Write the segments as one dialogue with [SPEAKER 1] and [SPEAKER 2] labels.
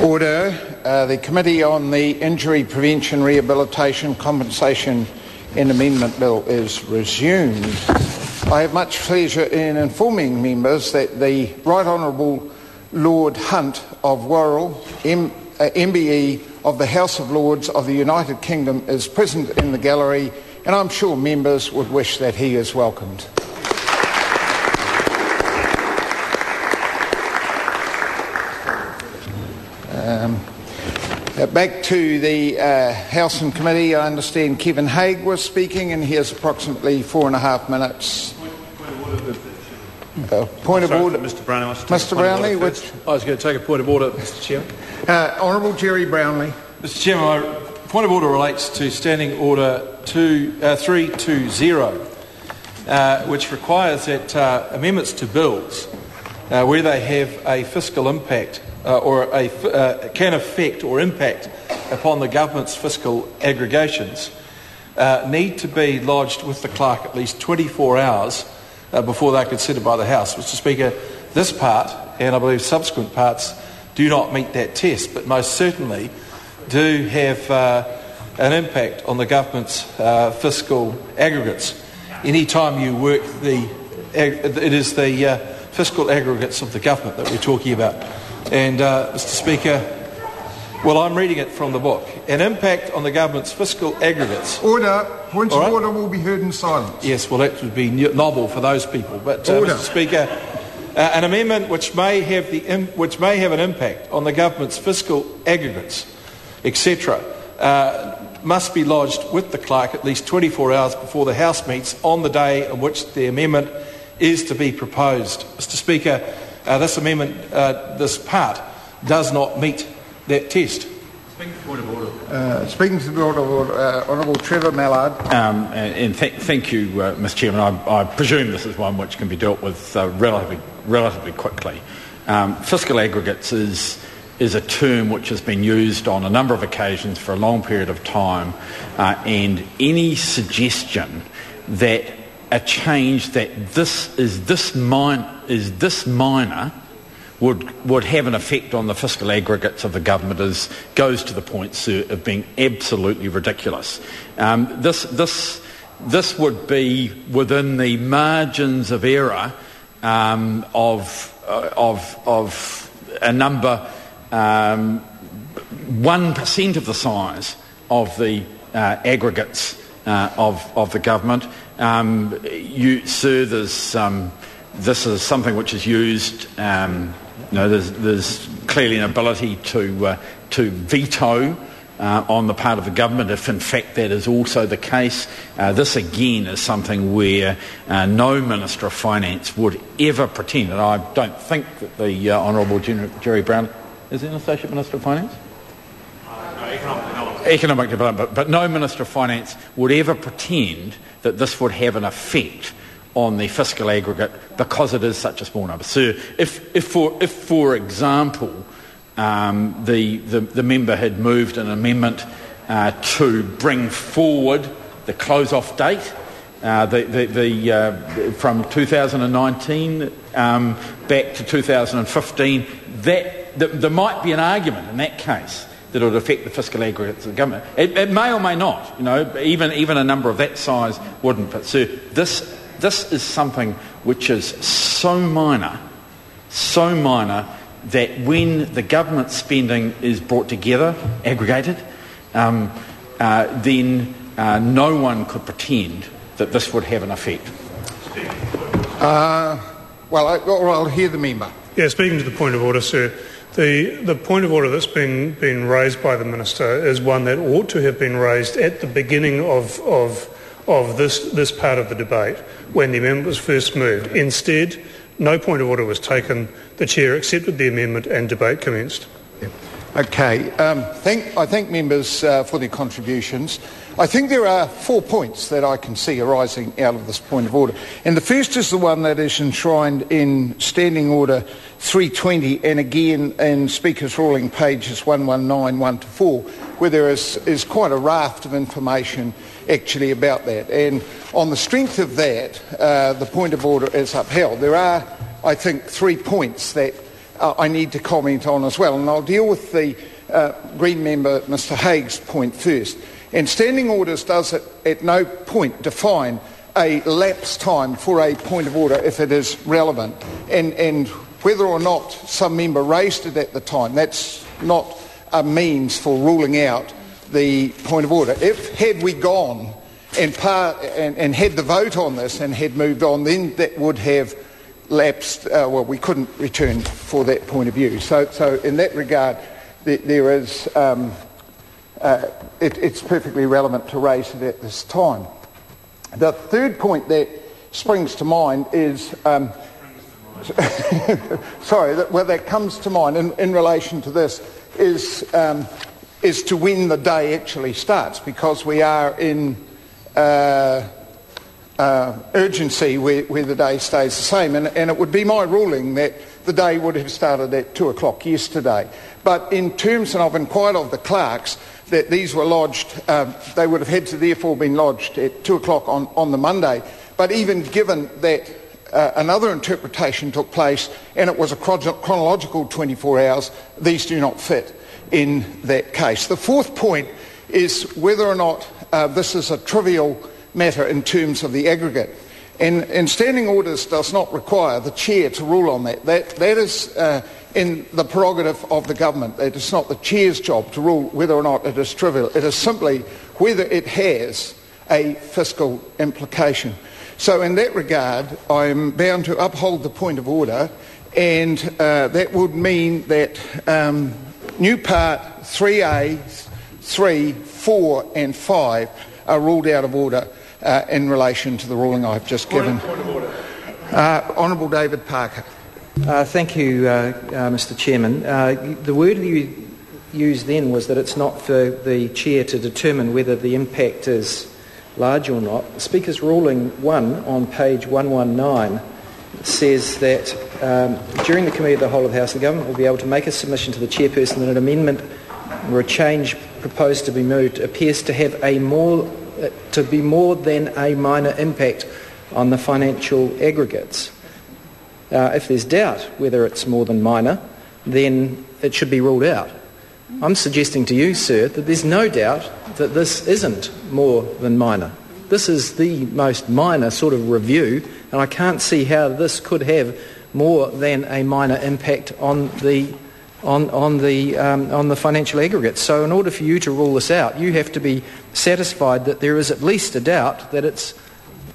[SPEAKER 1] Order. The Committee on the Injury Prevention, Rehabilitation, Compensation and Amendment Bill is resumed. I have much pleasure in informing members that the Right Honourable Lord Hunt of Worrell, MBE of the House of Lords of the United Kingdom, is present in the gallery, and I'm sure members would wish that he is welcomed. Back to the House and Committee. I understand Kevin Haig was speaking, and he has approximately 4.5 minutes. Point of order.
[SPEAKER 2] Mr. Brownlee.
[SPEAKER 1] Mr. Brownlee,
[SPEAKER 2] I was going to take a point of order, Mr. Chairman.
[SPEAKER 1] Honourable Jerry Brownlee.
[SPEAKER 2] Mr. Chairman, my point of order relates to Standing Order 320, which requires that amendments to bills, where they have a fiscal impact can affect or impact upon the government's fiscal aggregations, need to be lodged with the clerk at least 24 hours before they're considered by the House. Mr. Speaker, this part, and I believe subsequent parts, do not meet that test, but most certainly do have an impact on the government's fiscal aggregates. Any time you work it is the fiscal aggregates of the government that we're talking about. And, Mr. Speaker, well, I'm reading it from the book. An impact on the government's fiscal aggregates.
[SPEAKER 1] Order. Points of order will be heard in silence.
[SPEAKER 2] Yes, well, that would be novel for those people. But, Mr. Speaker, an amendment which may have an impact on the government's fiscal aggregates, etc., must be lodged with the clerk at least 24 hours before the House meets on the day on which the amendment is to be proposed. Mr. Speaker, this amendment, this part, does not meet that test.
[SPEAKER 1] Speaking to the point of order. Honourable Trevor Mallard.
[SPEAKER 3] Thank you, Mr. Chairman. I presume this is one which can be dealt with relatively quickly. Fiscal aggregates is a term which has been used on a number of occasions for a long period of time, and any suggestion that a change that this minor would have an effect on the fiscal aggregates of the government goes to the point, sir, of being absolutely ridiculous. This would be within the margins of error of a number 1% of the size of the aggregates of the government. Sir, this is something which is used. There's clearly an ability to veto on the part of the government if in fact that is also the case. This again is something where no Minister of Finance would ever pretend, and I don't think that the Honourable Jerry Brown is he an Associate Minister of Finance? Economic Development, but no Minister of Finance would ever pretend that this would have an effect on the fiscal aggregate because it is such a small number. So if for example, the member had moved an amendment to bring forward the close-off date from 2019 back to 2015, there might be an argument in that case that it would affect the fiscal aggregates of the government. It may or may not. Even a number of that size wouldn't. But sir, this is something which is so minor that when the government spending is brought together, aggregated, then no one could pretend that this would have an effect.
[SPEAKER 1] I'll hear the member.
[SPEAKER 4] Yeah, speaking to the point of order, sir. The point of order that's been raised by the Minister is one that ought to have been raised at the beginning of this part of the debate when the amendment was first moved. Instead, no point of order was taken. The Chair accepted the amendment and debate commenced.
[SPEAKER 1] Okay. I thank members for their contributions. I think there are 4 points that I can see arising out of this point of order. And the first is the one that is enshrined in Standing Order 320 and again in Speaker's ruling pages 119, 1 to 4, where there is quite a raft of information actually about that. And on the strength of that, the point of order is upheld. There are, I think, 3 points that I need to comment on as well. And I'll deal with the Green member, Mr Haig's point first. And standing orders does at no point define a lapse time for a point of order if it is relevant. And whether or not some member raised it at the time, that's not a means for ruling out the point of order. Had we gone and had the vote on this and had moved on, then that would have lapsed. We couldn't return for that point of view. So in that regard, there is. It's perfectly relevant to raise it at this time. The third point that springs to mind is, that comes to mind in relation to this is to when the day actually starts, because we are in urgency where the day stays the same, and it would be my ruling that the day would have started at 2 o'clock yesterday. But in terms, and I've inquired of the clerks, that these were lodged, they would have had to therefore been lodged at 2 o'clock on the Monday. But even given that another interpretation took place and it was a chronological 24 hours, these do not fit in that case. The fourth point is whether or not this is a trivial matter in terms of the aggregate. And standing orders does not require the chair to rule on that. That is in the prerogative of the government. It is not the chair's job to rule whether or not it is trivial. It is simply whether it has a fiscal implication. So in that regard, I am bound to uphold the point of order, and that would mean that new part 3A, 3, 4 and 5 are ruled out of order in relation to the ruling I've just given.
[SPEAKER 2] Point of order.
[SPEAKER 1] Honourable David Parker.
[SPEAKER 5] Thank you, Mr Chairman. The word you used then was that it's not for the chair to determine whether the impact is large or not. The Speaker's ruling 1 on page 119 says that during the committee of the whole of the House, the government will be able to make a submission to the chairperson that an amendment or a change proposed to be moved appears to have to be more than a minor impact on the financial aggregates. If there's doubt whether it's more than minor, then it should be ruled out. I'm suggesting to you, sir, that there's no doubt that this isn't more than minor. This is the most minor sort of review, and I can't see how this could have more than a minor impact on the financial aggregates. So in order for you to rule this out, you have to be satisfied that there is at least a doubt that it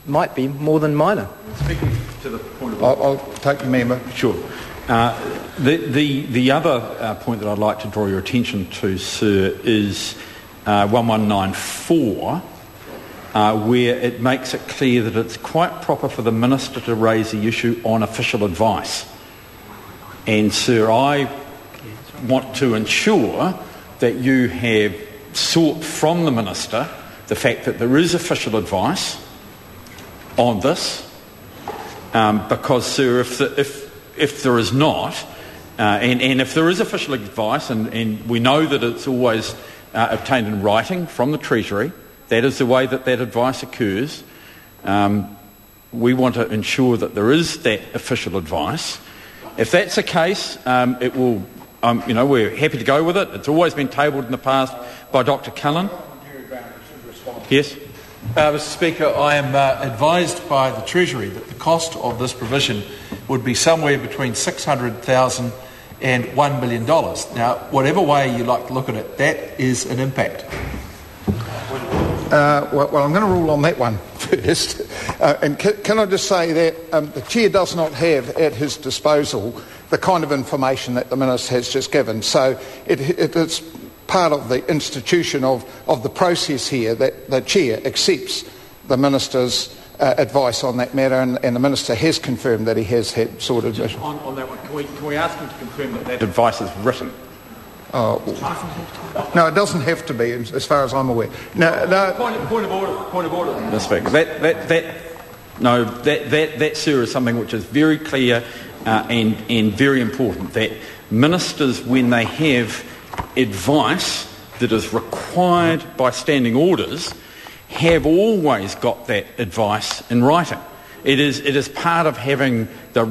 [SPEAKER 5] might be more than minor.
[SPEAKER 3] Speaking to the point of order.
[SPEAKER 1] I'll take the member.
[SPEAKER 3] Sure. The other point that I'd like to draw your attention to, sir, is 1194, where it makes it clear that it's quite proper for the Minister to raise the issue on official advice. And, sir, I want to ensure that you have sought from the Minister the fact that there is official advice on this, because, sir, if there is not, and if there is official advice, and we know that it's always obtained in writing from the Treasury, that is the way that advice occurs. We want to ensure that there is that official advice. If that's the case, it will. We're happy to go with it. It's always been tabled in the past by Dr. Cullen. Yes.
[SPEAKER 2] Mr Speaker, I am advised by the Treasury that the cost of this provision would be somewhere between $600,000 and $1 million. Now, whatever way you like to look at it, that is an impact.
[SPEAKER 1] Well, I'm going to rule on that one first. And can I just say that the Chair does not have at his disposal the kind of information that the Minister has just given. So it's part of the institution of the process here that the Chair accepts the Minister's advice on that matter, and the Minister has confirmed that he has had sort of...
[SPEAKER 3] Just on that one, can we ask him to confirm that advice is written?
[SPEAKER 1] No, it doesn't have to be, as far as I'm aware. No.
[SPEAKER 3] Point of order. Mr. Speaker, that, sir, is something which is very clear and very important, that ministers, when they have advice that is required by standing orders, have always got that advice in writing. It is part of having the